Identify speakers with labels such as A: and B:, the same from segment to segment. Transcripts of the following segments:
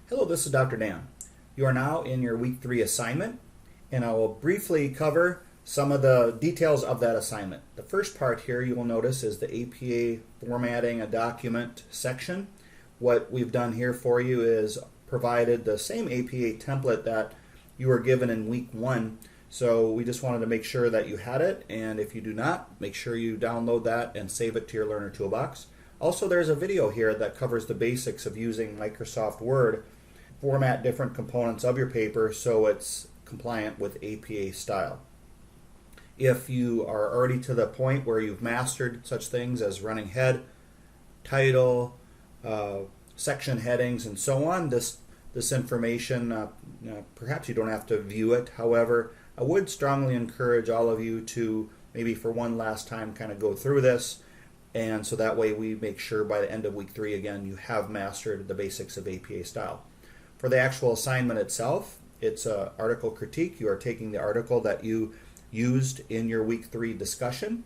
A: Hello, this is Dr. Dan. You are now in your week 3 assignment, and I will briefly cover some of the details of that assignment. The first part here you will notice is the APA formatting a document section. What we've done here for you is provided the same APA template that you were given in week 1. So we just wanted to make sure that you had it, and if you do not, make sure you download that and save it to your Learner Toolbox. Also, there's a video here that covers the basics of using Microsoft Word. Format different components of your paper so it's compliant with APA style. If you are already to the point where you've mastered such things as running head, title, section headings, and so on, this information, perhaps you don't have to view it. However, I would strongly encourage all of you to maybe for one last time kind of go through this, and so that way we make sure by the end of week 3 again you have mastered the basics of APA style. For the actual assignment itself, it's an article critique. You are taking the article that you used in your week 3 discussion.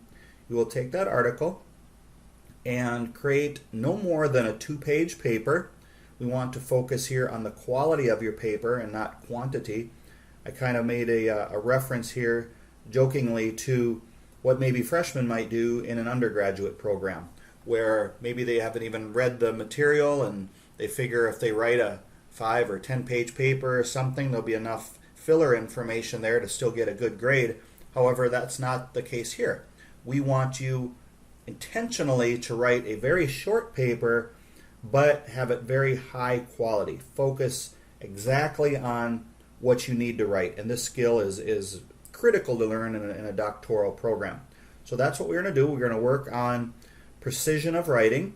A: You will take that article and create no more than a 2-page paper. We want to focus here on the quality of your paper and not quantity. I kind of made a reference here jokingly to what maybe freshmen might do in an undergraduate program, where maybe they haven't even read the material and they figure if they write a 5 or 10-page paper or something, there'll be enough filler information there to still get a good grade. However, that's not the case here. We want you intentionally to write a very short paper, but have it very high quality. Focus exactly on what you need to write, and this skill is critical to learn in a doctoral program. So that's what we're going to do. We're going to work on precision of writing.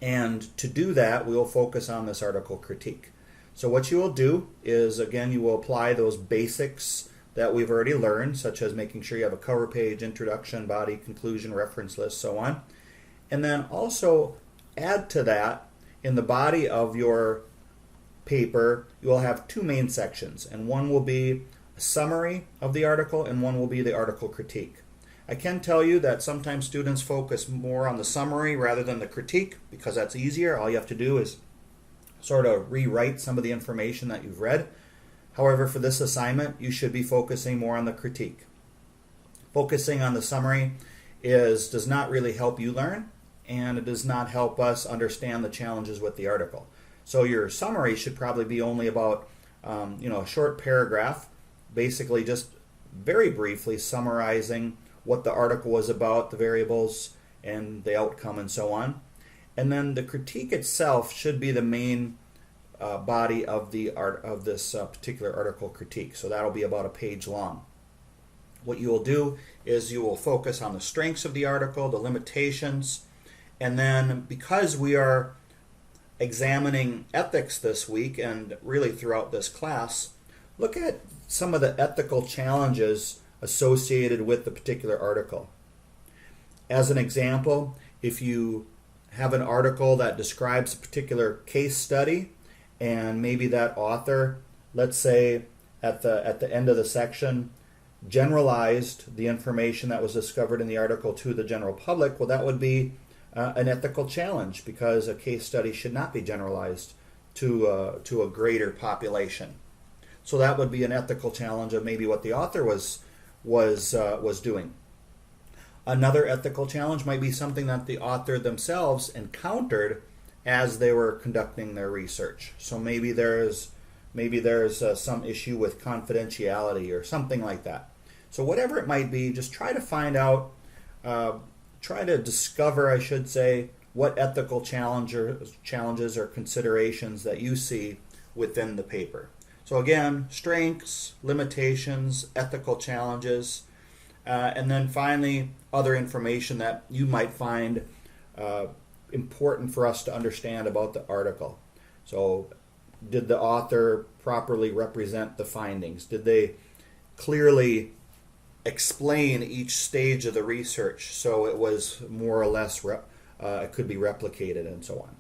A: And to do that, we will focus on this article critique. So what you will do is, again, you will apply those basics that we've already learned, such as making sure you have a cover page, introduction, body, conclusion, reference list, so on. And then also add to that, in the body of your paper, you will have 2 main sections. And one will be a summary of the article, and one will be the article critique. I can tell you that sometimes students focus more on the summary rather than the critique because that's easier. All you have to do is sort of rewrite some of the information that you've read. However, for this assignment, you should be focusing more on the critique. Focusing on the summary does not really help you learn, and it does not help us understand the challenges with the article. So your summary should probably be only about a short paragraph, basically just very briefly summarizing what the article was about, the variables, and the outcome, and so on. And then the critique itself should be the main body of this particular article critique. So that'll be about a page long. What you will do is you will focus on the strengths of the article, the limitations, and then because we are examining ethics this week and really throughout this class, look at some of the ethical challenges associated with the particular article. As an example, if you have an article that describes a particular case study and maybe that author, let's say at the end of the section, generalized the information that was discovered in the article to the general public, well, that would be an ethical challenge because a case study should not be generalized to a greater population. So that would be an ethical challenge of maybe what the author was doing. Another ethical challenge might be something that the author themselves encountered as they were conducting their research. So maybe there's some issue with confidentiality or something like that. So whatever it might be, just try to find out, try to discover, I should say, what ethical challenges or considerations that you see within the paper. So again, strengths, limitations, ethical challenges, and then finally other information that you might find important for us to understand about the article. So did the author properly represent the findings? Did they clearly explain each stage of the research so it was more or less it could be replicated and so on?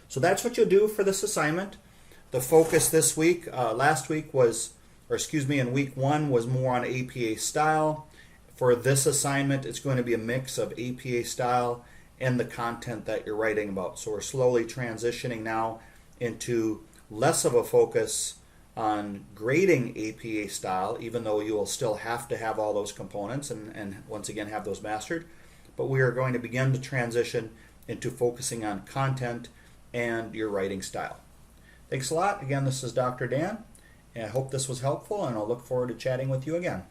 A: So that's what you'll do for this assignment. The focus this week, in week 1 was more on APA style. For this assignment, it's going to be a mix of APA style and the content that you're writing about. So we're slowly transitioning now into less of a focus on grading APA style, even though you will still have to have all those components and once again have those mastered. But we are going to begin to transition into focusing on content and your writing style. Thanks a lot. Again, this is Dr. Dan, and I hope this was helpful, and I'll look forward to chatting with you again.